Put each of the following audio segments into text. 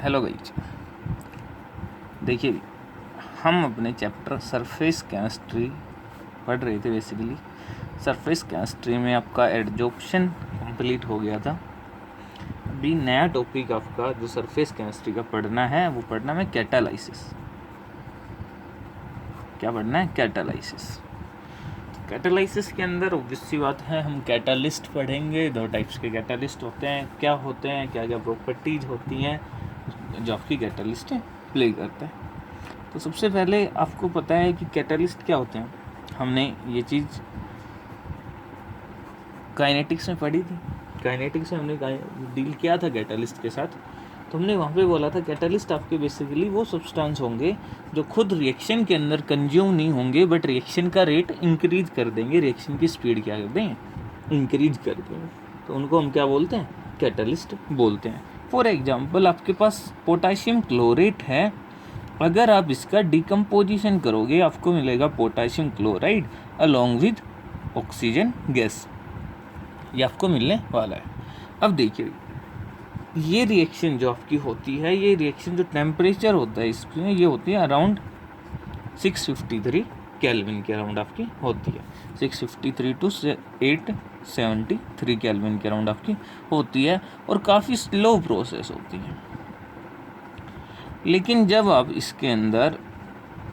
Hello guys, देखिए हम अपने चैप्टर सरफेस केमिस्ट्री पढ़ रहे थे। बेसिकली सरफेस केमिस्ट्री में आपका एडजॉर्प्शन कंप्लीट हो गया था। अभी नया टॉपिक आपका जो सरफेस केमिस्ट्री का पढ़ना है वो पढ़ना है कैटालाइसिस। क्या पढ़ना है? कैटालाइसिस। कैटालाइसिस के अंदर ऑब्वियस सी बात है हम कैटालिस्ट पढ़ेंगे। दो टाइप्स के कैटालिस्ट होते हैं, क्या होते हैं, क्या क्या प्रॉपर्टीज होती हैं जो आपकी कैटालिस्ट प्ले करता है। तो सबसे पहले आपको पता है कि कैटालिस्ट क्या होते हैं। हमने ये चीज़ काइनेटिक्स में पढ़ी थी। काइनेटिक्स में हमने डील किया था कैटालिस्ट के साथ। तो हमने वहाँ पे बोला था कैटालिस्ट आपके बेसिकली वो सब्सटेंस होंगे जो खुद रिएक्शन के अंदर कंज्यूम नहीं होंगे, बट रिएक्शन का रेट इंक्रीज कर देंगे, रिएक्शन की स्पीड क्या कर देंगे, इंक्रीज कर देंगे। तो उनको हम क्या बोलते हैं? कैटालिस्ट बोलते हैं। फॉर एग्जाम्पल आपके पास पोटाशियम क्लोरेट है, अगर आप इसका डिकम्पोजिशन करोगे आपको मिलेगा potassium chloride along with oxygen gas. ये आपको मिलने वाला है। अब देखिए ये रिएक्शन जो आपकी होती है, ये रिएक्शन जो टेम्परेचर होता है इसमें, ये होती है अराउंड 653 केल्विन के अराउंड आपकी होती है। 653 टू 873 केल्विन के अराउंड आपकी होती है और काफ़ी स्लो प्रोसेस होती है। लेकिन जब आप इसके अंदर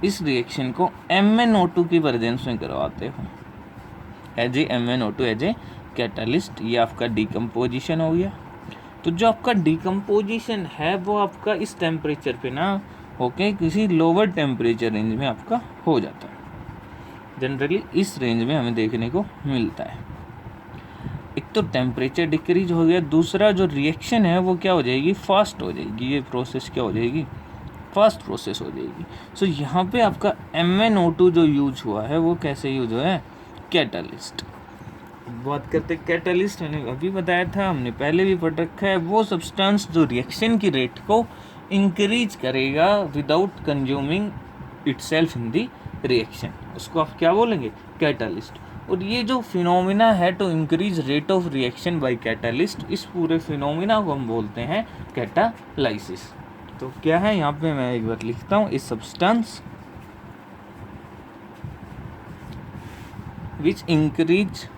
इस रिएक्शन को MnO2 की प्रेजेंस में करवाते हो as a MnO2 as a catalyst, ये आपका डिकम्पोजिशन हो गया। तो जो आपका डिकम्पोजिशन है वो आपका इस टेम्परेचर पे ना होके किसी लोअर टेम्परेचर रेंज में आपका हो जाता है। जनरली इस रेंज में हमें देखने को मिलता है। एक तो टेम्परेचर डिक्रीज हो गया, दूसरा जो रिएक्शन है वो क्या हो जाएगी, फास्ट हो जाएगी। ये प्रोसेस क्या हो जाएगी, फास्ट प्रोसेस हो जाएगी। सो यहाँ पे आपका MnO2 जो यूज हुआ है वो कैसे यूज हुआ है, कैटालिस्ट। बात करते कैटालिस्ट, मैंने अभी बताया था, हमने पहले भी पढ़ रखा है, वो सब्सटेंस जो रिएक्शन की रेट को इंक्रीज करेगा विदाउट कंज्यूमिंग इटसेल्फ इन दी रिएक्शन, उसको आप क्या बोलेंगे, कैटालिस्ट। और ये जो फिनोमिना है to increase rate of reaction by catalyst, इस पूरे फिनोमिना को हम बोलते हैं कैटालाइसिस। तो क्या है यहाँ पे मैं एक बार लिखता हूँ, इस substance which increase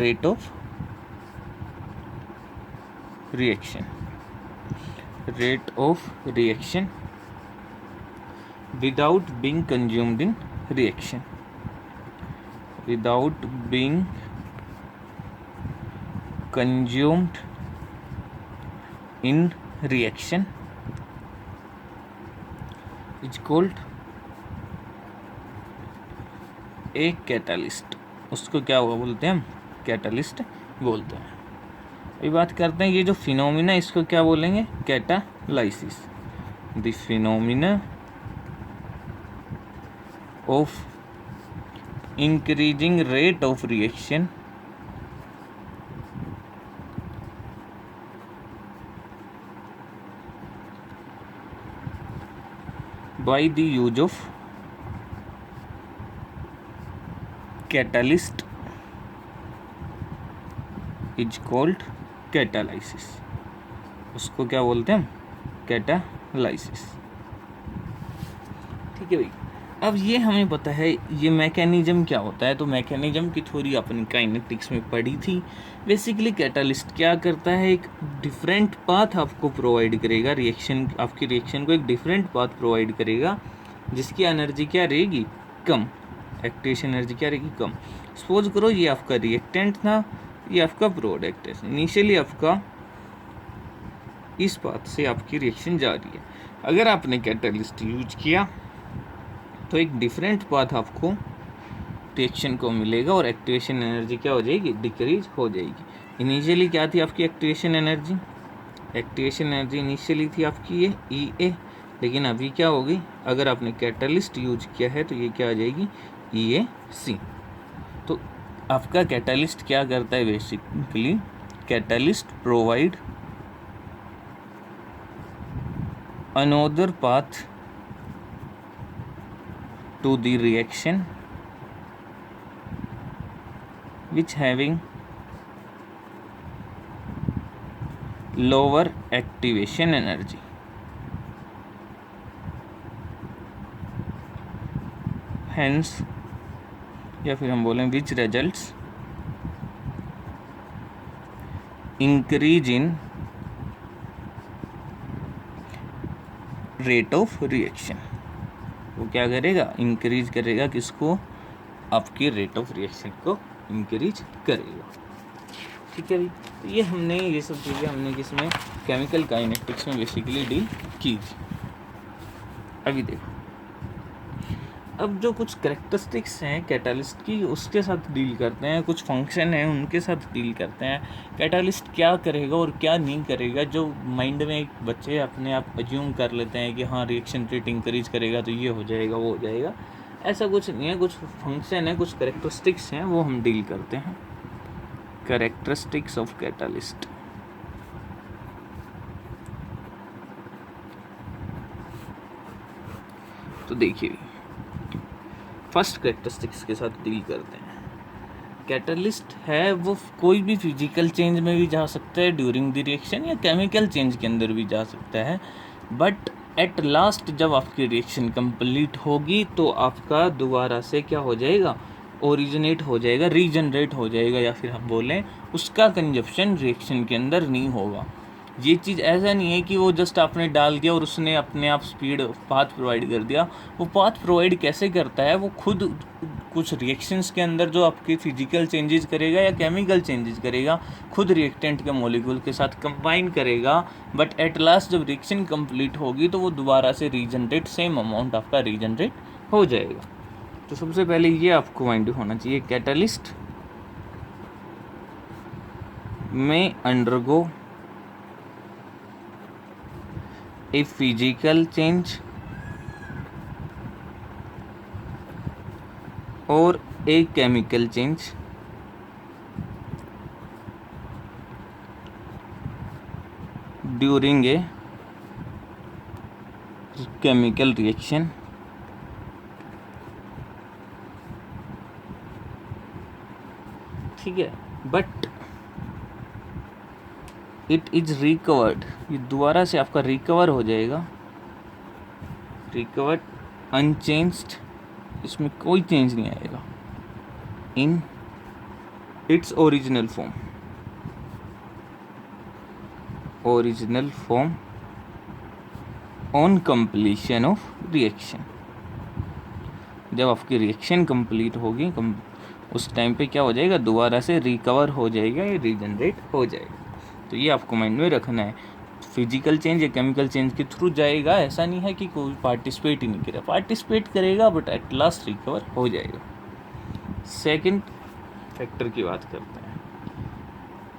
rate of reaction without being consumed in reaction, is called a catalyst। उसको क्या हुआ बोलते हैं हम, कैटालिस्ट बोलते हैं। अभी बात करते हैं ये जो फिनोमिना, इसको क्या बोलेंगे, catalysis. The phenomena of increasing rate of reaction by the use of catalyst is called catalysis. उसको क्या बोलते हैं हम, कैटालाइसिस। ठीक है भाई। अब ये हमें पता है ये मैकेनिज्म क्या होता है। तो मैकेनिज्म की थ्योरी अपनी काइनेटिक्स में पढ़ी थी। बेसिकली कैटालिस्ट क्या करता है, एक डिफरेंट पाथ आपको प्रोवाइड करेगा, रिएक्शन आपकी रिएक्शन को एक डिफरेंट पाथ प्रोवाइड करेगा जिसकी एनर्जी क्या रहेगी, कम, एक्टिवेशन एनर्जी क्या रहेगी, कम। सपोज करो ये आपका रिएक्टेंट था, ये आपका प्रोडक्ट है। इनिशियली आपका इस पाथ से आपकी रिएक्शन जा रही है। अगर आपने कैटालिस्ट यूज किया तो एक डिफरेंट पाथ आपको रिएक्शन को मिलेगा और एक्टिवेशन एनर्जी क्या हो जाएगी, डिक्रीज हो जाएगी। इनिशियली क्या थी आपकी एक्टिवेशन एनर्जी, इनिशियली थी आपकी ये EA, लेकिन अभी क्या होगी, अगर आपने कैटालिस्ट यूज किया है तो ये क्या आ जाएगी, EAC। तो आपका कैटालिस्ट क्या करता है, basically catalyst provide another path to the reaction which having lower activation energy. Hence, या फिर हम बोलें which results increase in rate of reaction. वो क्या करेगा, इंक्रीज करेगा किसको, आपकी रेट ऑफ रिएक्शन को इंक्रीज करेगा। ठीक है भाई, तो ये हमने ये सब चीज़ें हमने किसमें, केमिकल काइनेटिक्स में बेसिकली डील की थी। अभी देखो, अब जो कुछ कैरेक्टरिस्टिक्स हैं कैटालिस्ट की उसके साथ डील करते हैं, कुछ फंक्शन हैं उनके साथ डील करते हैं। कैटालिस्ट क्या करेगा और क्या नहीं करेगा, जो माइंड में एक बच्चे अपने आप अज्यूम कर लेते हैं कि हाँ रिएक्शन रेट इंक्रीज करेगा तो ये हो जाएगा वो हो जाएगा, ऐसा कुछ नहीं है। कुछ फंक्शन है, कुछ कैरेक्टरिस्टिक्स हैं, वो हम डील करते हैं। Characteristics of catalyst. तो देखिए, फर्स्ट कैरेक्टरिस्टिक्स के साथ डील करते हैं। कैटलिस्ट है वो कोई भी फिजिकल चेंज में भी जा सकता है ड्यूरिंग द रिएक्शन, या केमिकल चेंज के अंदर भी जा सकता है, बट एट लास्ट जब आपकी रिएक्शन कंप्लीट होगी तो आपका दोबारा से क्या हो जाएगा, ओरिजिनेट हो जाएगा, रीजनरेट हो जाएगा, या फिर हम बोलें उसका कंजप्शन रिएक्शन के अंदर नहीं होगा। ये चीज़ ऐसा नहीं है कि वो जस्ट आपने डाल दिया और उसने अपने आप स्पीड पाथ प्रोवाइड कर दिया। वो पाथ प्रोवाइड कैसे करता है, वो खुद कुछ रिएक्शंस के अंदर जो आपके फिजिकल चेंजेस करेगा या केमिकल चेंजेस करेगा, खुद रिएक्टेंट के मॉलिक्यूल के साथ कंबाइन करेगा, बट एट लास्ट जब रिएक्शन कंप्लीट होगी तो वो दोबारा से रीजनरेट, सेम अमाउंट आपका रीजनरेट हो जाएगा। तो सबसे पहले ये आपको माइंड होना चाहिए, कैटलिस्ट में undergo a physical change or a chemical change during a chemical reaction ठीक है, बट इट इज रिकवर्ड, ये दोबारा से आपका रिकवर हो जाएगा, रिकवर्ड अनचेंज्ड, इसमें कोई चेंज नहीं आएगा, in its original form, original form on completion of reaction. जब आपकी रिएक्शन कंप्लीट होगी उस टाइम पे क्या हो जाएगा, दोबारा से रिकवर हो जाएगा, ये रीजनरेट हो जाएगा। तो ये आपको माइंड में रखना है, फिजिकल चेंज या केमिकल चेंज के थ्रू जाएगा, ऐसा नहीं है कि कोई पार्टिसिपेट ही नहीं करेगा, पार्टिसिपेट करेगा बट एट लास्ट रिकवर हो जाएगा। सेकंड फैक्टर की बात करते हैं।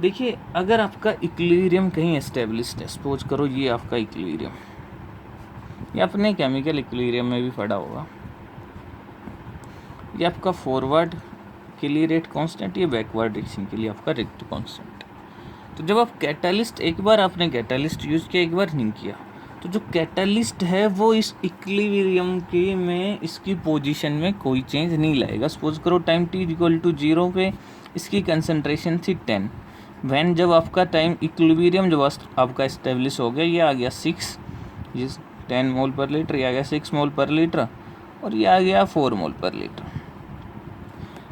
देखिए, अगर आपका इक्विलिब्रियम कहीं एस्टेब्लिश्ड है, सपोज करो ये आपका इक्विलिब्रियम, ये अपने केमिकल इक्विलिब्रियम में भी पड़ा होगा, ये आपका फॉरवर्ड के लिए रेट कांस्टेंट, ये बैकवर्ड रिएक्शन के लिए आपका रेट कांस्टेंट। तो जब आप कैटालिस्ट, एक बार आपने कैटालिस्ट यूज़ किया, एक बार नहीं किया, तो जो कैटालिस्ट है वो इस इक्विलिब्रियम के में इसकी पोजीशन में कोई चेंज नहीं लाएगा। सपोज करो टाइम t = 0 पे इसकी कंसंट्रेशन थी 10, वैन जब आपका टाइम इक्विलिब्रियम जब आपका इस्टेब्लिश हो गया, ये आ गया 6, ये 10 मोल पर लीटर, ये आ गया 6 मोल पर लीटर, और ये आ गया 4 मोल पर लीटर।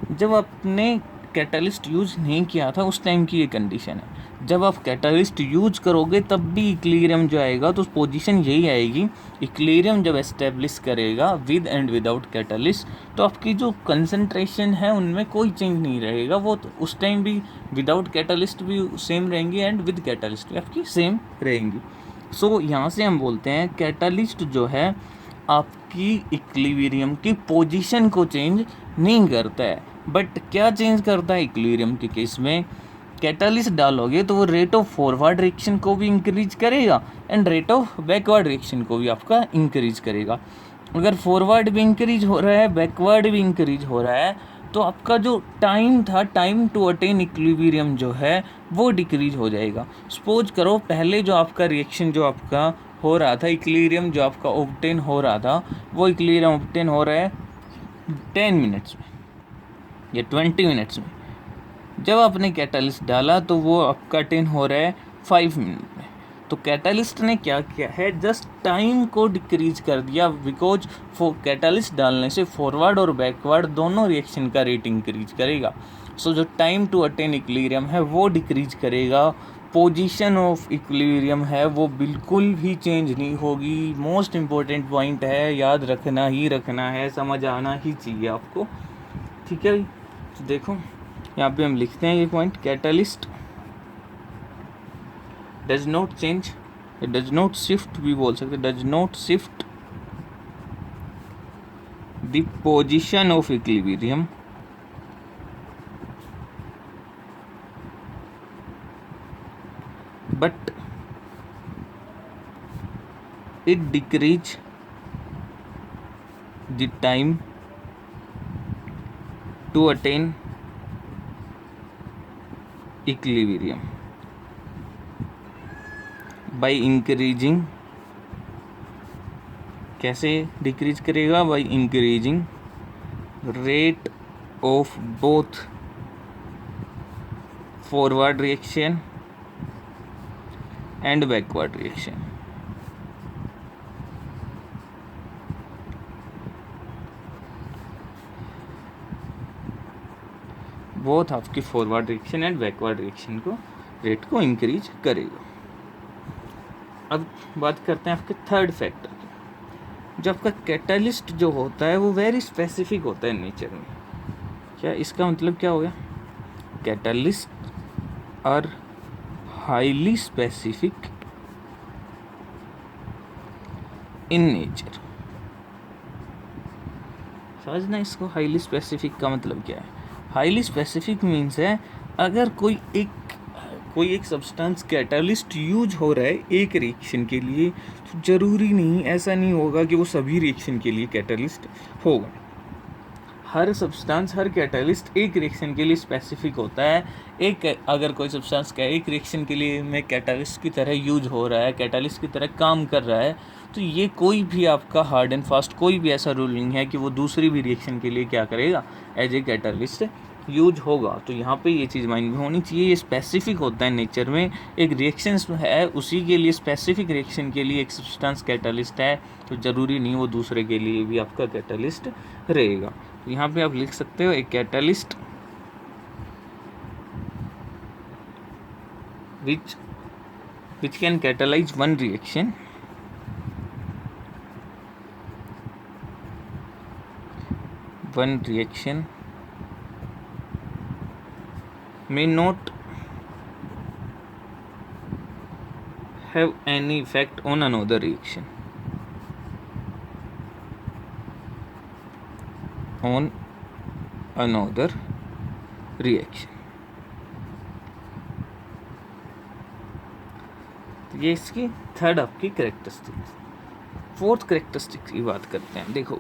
जब आपने कैटालिस्ट यूज़ नहीं किया था उस टाइम की ये कंडीशन है। जब आप कैटालिस्ट यूज करोगे तब भी इक्विलिब्रियम जो आएगा तो पोजीशन यही आएगी। इक्विलिब्रियम जब एस्टेब्लिश करेगा विद एंड विदाउट कैटालिस्ट, तो आपकी जो कंसंट्रेशन है उनमें कोई चेंज नहीं रहेगा, वो तो उस टाइम भी विदाउट कैटालिस्ट भी सेम रहेंगी एंड विद कैटालिस्ट भी आपकी सेम रहेंगी। सो यहाँ से हम बोलते हैं कैटालिस्ट जो है आपकी इक्विलिब्रियम की पोजीशन को चेंज नहीं करता है, बट क्या चेंज करता है इक्विलिब्रियम के केस में, कैटालिस्ट डालोगे तो वो रेट ऑफ फॉरवर्ड रिएक्शन को भी इंक्रीज करेगा and rate of backward reaction को भी आपका इंक्रीज करेगा। अगर फॉरवर्ड भी इंक्रीज हो रहा है, बैकवर्ड भी इंक्रीज हो रहा है, तो आपका जो टाइम था, टाइम टू अटेन इक्विलिब्रियम जो है वो डिक्रीज हो जाएगा। सपोज करो पहले जो आपका रिएक्शन जो आपका हो रहा था, इक्विलिब्रियम जो आपका ऑब्टेन हो रहा था, वो इक्विलिब्रियम ऑब्टेन हो रहा है 10 मिनट्स में या 20 मिनट्स में, जब आपने कैटालिस्ट डाला तो वो आपका 10 हो रहा है 5 मिनट में। तो कैटालिस्ट ने क्या किया है, जस्ट टाइम को डिक्रीज कर दिया, बिकॉज कैटालिस्ट डालने से फॉरवर्ड और बैकवर्ड दोनों रिएक्शन का रेट इंक्रीज करेगा। सो जो टाइम टू अटेन इक्विलिब्रियम है वो डिक्रीज करेगा, पोजीशन ऑफ इक्विलिब्रियम है वो बिल्कुल भी चेंज नहीं होगी। मोस्ट इम्पोर्टेंट पॉइंट है, याद रखना ही रखना है, समझ आना ही चाहिए आपको, ठीक है भाई। तो देखो यहाँ पे हम लिखते हैं ये point, catalyst does not change, does not shift भी बोल सकते, does not shift the position of equilibrium but it decrease the time to attain equilibrium by increasing, कैसे डिक्रीज करेगा, by increasing rate of both forward reaction and backward reaction। Both आपकी forward reaction and backward reaction को rate को increase करेगा। अब बात करते हैं आपके थर्ड फैक्टर की। जो आपका कैटालिस्ट जो होता है वो वेरी स्पेसिफिक होता है नेचर में। क्या इसका मतलब क्या हो गया, catalyst are highly specific in nature. समझना इसको, हाईली स्पेसिफिक का मतलब क्या है। हाईली स्पेसिफिक मीन्स है अगर कोई एक सब्सटेंस कैटालिस्ट यूज हो रहा है एक रिएक्शन के लिए, तो ज़रूरी नहीं, ऐसा नहीं होगा कि वो सभी रिएक्शन के लिए कैटालिस्ट होगा। हर सब्सटेंस, हर कैटालिस्ट एक रिएक्शन के लिए स्पेसिफिक होता है। अगर कोई सब्सटेंस का एक रिएक्शन के लिए में कैटालिस्ट की तरह यूज हो रहा है, कैटालिस्ट की तरह काम कर रहा है, तो ये कोई भी आपका हार्ड एंड फास्ट कोई भी ऐसा रूल नहीं है कि वो दूसरी भी रिएक्शन के लिए क्या करेगा, एज ए कैटालिस्ट यूज होगा। तो यहाँ पे ये चीज़ माइंड में होनी चाहिए, ये स्पेसिफिक होता है नेचर में। एक रिएक्शन है उसी के लिए, स्पेसिफिक रिएक्शन के लिए एक सब्सटेंस कैटालिस्ट है, तो ज़रूरी नहीं वो दूसरे के लिए भी आपका कैटालिस्ट रहेगा। तो यहाँ पे आप लिख सकते हो एक catalyst which can catalyze one reaction may not have any effect on another reaction, तो ये इसकी थर्ड आपकी कैरेक्टरिस्टिक्स। फोर्थ कैरेक्टरिस्टिक्स की बात करते हैं। देखो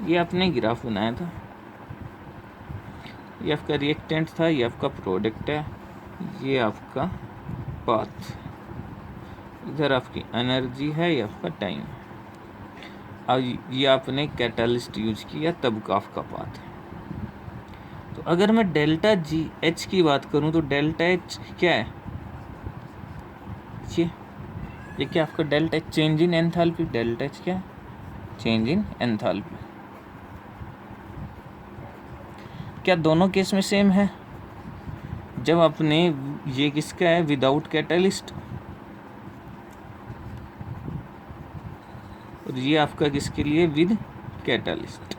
ये आपने ग्राफ बनाया था, ये आपका रिएक्टेंट था, ये आपका प्रोडक्ट है, ये आपका पाथ, इधर आपकी एनर्जी है, ये आपका टाइम। अब ये आपने कैटालिस्ट यूज किया तब का आपका पाथ है। तो अगर मैं डेल्टा जी एच की बात करूं तो डेल्टा एच क्या है, ये क्या आपका delta H change in enthalpy. Delta H क्या है, चेंज इन एंथैल्पी। क्या दोनों केस में सेम है। जब आपने ये किसका है, विदाउट कैटालिस्ट, और ये आपका किसके लिए, विद कैटालिस्ट।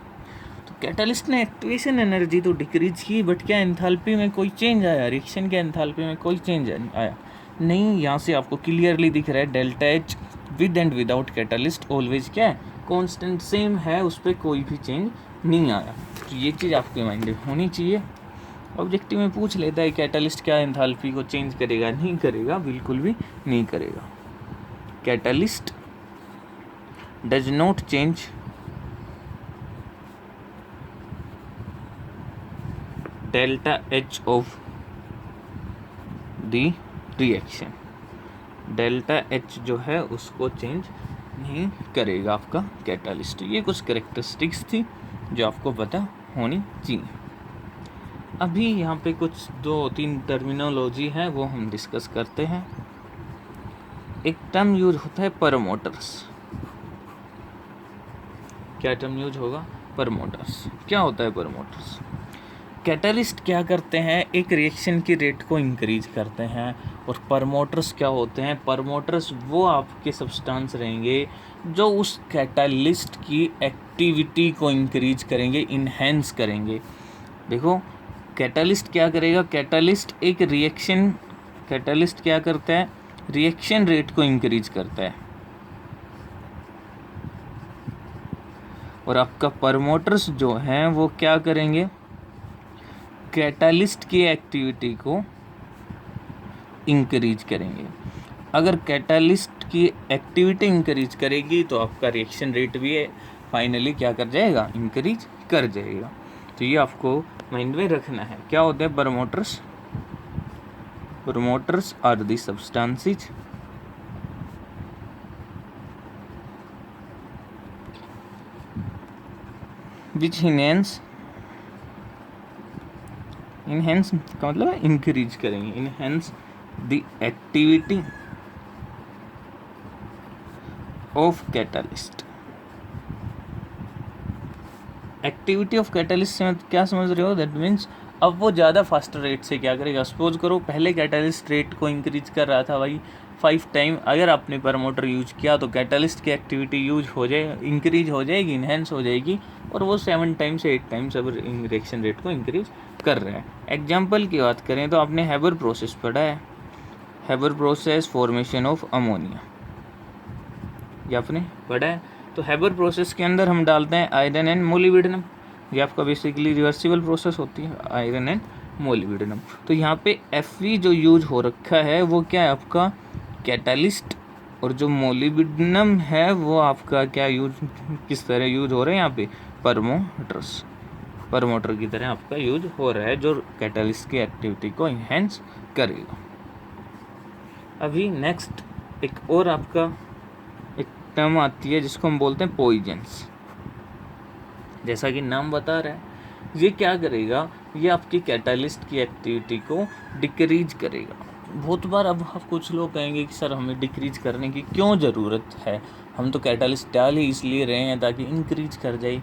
तो कैटालिस्ट ने एक्टिवेशन एनर्जी तो डिक्रीज की, बट क्या एंथैल्पी में कोई चेंज आया, रिएक्शन के एंथैल्पी में कोई चेंज आया नहीं। यहाँ से आपको क्लियरली दिख रहा है delta H with and without catalyst always क्या है, कांस्टेंट सेम है, उस पर कोई भी चेंज नहीं आया। तो ये चीज़ आपके माइंड में होनी चाहिए। ऑब्जेक्टिव में पूछ लेता है कैटालिस्ट क्या एंथैल्पी को चेंज करेगा, नहीं करेगा, बिल्कुल भी नहीं करेगा। Catalyst does not change delta H of the reaction. Delta H जो है उसको चेंज नहीं करेगा आपका कैटालिस्ट। ये कुछ कैरेक्टरिस्टिक्स थी जो आपको पता होनी चाहिए। अभी यहाँ पे कुछ 2-3 टर्मिनोलॉजी है वो हम डिस्कस करते हैं। एक टर्म यूज होता है प्रमोटर्स। क्या टर्म यूज होगा? प्रमोटर्स। क्या होता है प्रमोटर्स? कैटलिस्ट क्या करते हैं? एक रिएक्शन की रेट को इंक्रीज करते हैं। और प्रमोटर्स क्या होते हैं? प्रमोटर्स वो आपके सब्सटेंस रहेंगे जो उस कैटलिस्ट की एक्टिविटी को इंक्रीज करेंगे, इन्हेंस करेंगे। देखो कैटलिस्ट क्या करेगा? कैटलिस्ट क्या करता है? रिएक्शन रेट को इंक्रीज करता है। और आपका प्रमोटर्स जो हैं वो क्या करेंगे? कैटलिस्ट की एक्टिविटी को इंक्रीज करेंगे। अगर कैटलिस्ट की एक्टिविटी इंक्रीज करेगी तो आपका रिएक्शन रेट भी फाइनली क्या कर जाएगा? इंक्रीज कर जाएगा। तो ये आपको माइंड में रखना है। क्या होते हैं promoters? Promoters are the substances which enhance का मतलब है इंक्रीज करेंगे, enhance the activity of catalyst. Activity of catalyst से क्या समझ रहे हो? दैट मीन्स अब वो ज़्यादा फास्टर रेट से क्या करेगा? सपोज करो पहले कैटलिस्ट रेट को इंक्रीज कर रहा था भाई 5 टाइम, अगर आपने प्रमोटर यूज किया तो कैटलिस्ट की एक्टिविटी इंक्रीज हो जाएगी, इन्हेंस हो जाएगी, और वो 7 टाइम से 8 टाइम सब रिएक्शन रेट को इंक्रीज कर रहा है। एग्जाम्पल की बात करें तो आपने हैबर प्रोसेस पढ़ा है। Haber process formation of ammonia, ये आपने पढ़ा है। तो हैबर प्रोसेस के अंदर हम डालते हैं आयरन एंड मोलिब्डेनम। ये आपका बेसिकली रिवर्सिबल प्रोसेस होती है, आयरन एंड मोलिब्डेनम। तो यहाँ पे Fe जो यूज हो रखा है वो क्या है? आपका कैटलिस्ट। और जो मोलिब्डेनम है वो आपका क्या किस तरह यूज हो रहा है? यहाँ पे प्रमोटर की तरह आपका यूज हो रहा है, जो कैटलिस्ट की एक्टिविटी को इन्हेंस करेगा। अभी नेक्स्ट एक और आपका टर्म आती है जिसको हम बोलते हैं पॉइजन्स। जैसा कि नाम बता रहा है, ये क्या करेगा? ये आपकी कैटलिस्ट की एक्टिविटी को डिक्रीज करेगा। बहुत बार अब कुछ लोग कहेंगे कि सर हमें डिक्रीज करने की क्यों ज़रूरत है, हम तो कैटलिस्ट डाल ही इसलिए रहे हैं ताकि इंक्रीज कर जाए।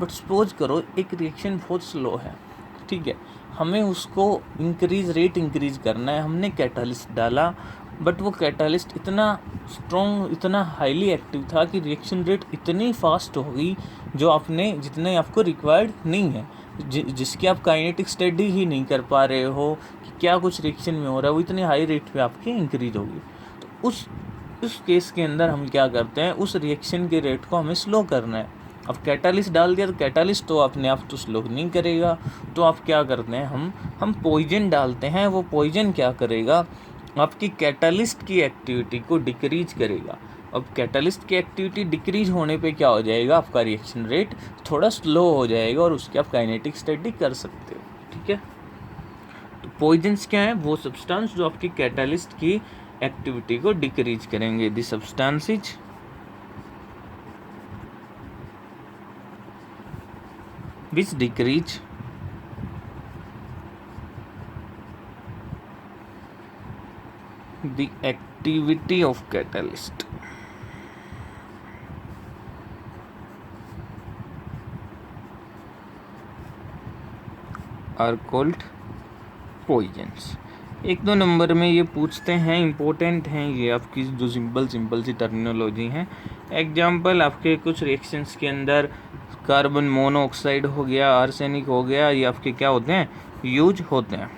बट सपोज करो एक रिएक्शन बहुत स्लो है, ठीक है, हमें उसको रेट इंक्रीज करना है, हमने कैटलिस्ट डाला, बट वो कैटलिस्ट इतना स्ट्रॉन्ग, इतना हाईली एक्टिव था कि रिएक्शन रेट इतनी फास्ट हो गई जो जितने आपको रिक्वायर्ड नहीं है, जिसकी आप काइनेटिक स्टडी ही नहीं कर पा रहे हो कि क्या कुछ रिएक्शन में हो रहा है, वो इतने हाई रेट पे आपकी इंक्रीज होगी। तो उस केस के अंदर हम क्या करते हैं? उस रिएक्शन के रेट को हमें स्लो करना है। अब कैटलिस्ट डाल दिया तो कैटलिस्ट तो अपने आप तो स्लो नहीं करेगा, तो आप क्या करते हैं? हम पॉइजन डालते हैं। वो पॉइजन क्या करेगा? आपकी कैटलिस्ट की एक्टिविटी को डिक्रीज करेगा। अब कैटलिस्ट की एक्टिविटी डिक्रीज होने पे क्या हो जाएगा? आपका रिएक्शन रेट थोड़ा स्लो हो जाएगा और उसकी आप काइनेटिक स्टडी कर सकते हो, ठीक है। तो पॉइजन्स क्या है? वो सब्सटेंस जो आपकी कैटलिस्ट की एक्टिविटी को डिक्रीज करेंगे। The substances which decrease the activity of catalyst are called poisons। 1-2 number में ये पूछते हैं, इम्पोर्टेंट हैं ये आपकी जो सिंपल सी टर्मिनोलॉजी हैं। एग्जाम्पल आपके कुछ रिएक्शंस के अंदर कार्बन मोनोऑक्साइड हो गया, आर्सेनिक हो गया, ये आपके क्या होते हैं? यूज होते हैं।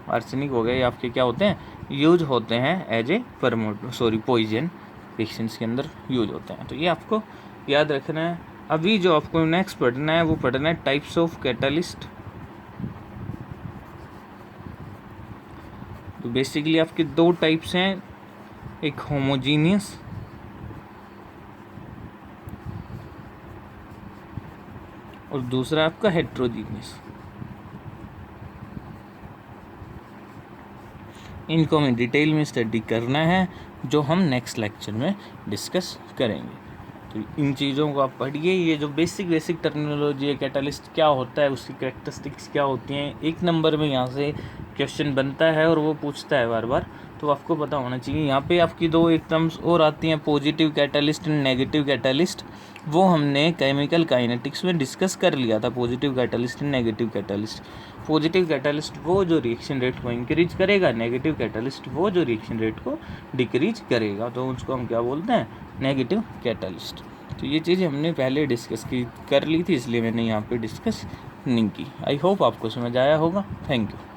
आर्सेनिक हो गया, ये आपके क्या होते हैं? यूज होते हैं एज ए पॉइजन रिएक्शंस के अंदर यूज होते हैं। तो ये आपको याद रखना है। अभी जो आपको नेक्स्ट पढ़ना है वो पढ़ना है टाइप्स ऑफ कैटलिस्ट। तो बेसिकली आपके 2 टाइप्स हैं, एक होमोजीनियस और दूसरा आपका हेट्रोजीनियस। इनको हमें डिटेल में स्टडी करना है, जो हम नेक्स्ट लेक्चर में डिस्कस करेंगे। तो इन चीज़ों को आप पढ़िए। ये जो बेसिक टर्मिनोलॉजी है, कैटालिस्ट क्या होता है, उसकी कैरेक्टरिस्टिक्स क्या होती हैं, 1 नंबर में यहाँ से क्वेश्चन बनता है और वो पूछता है बार बार, तो आपको पता होना चाहिए। यहाँ पे आपकी 2 एक टर्म्स और आती हैं, positive catalyst and negative catalyst. वो हमने केमिकल काइनेटिक्स में डिस्कस कर लिया था, positive catalyst and negative catalyst. Positive catalyst वो जो रिएक्शन रेट को इंक्रीज करेगा, नेगेटिव कैटालिस्ट वो जो रिएक्शन रेट को डिक्रीज करेगा, तो उसको हम क्या बोलते हैं, नेगेटिव कैटालिस्ट। तो ये चीज़ें हमने पहले डिस्कस कर ली थी, इसलिए मैंने यहाँ पे डिस्कस नहीं की। आई होप आपको समझ आया होगा। Thank you.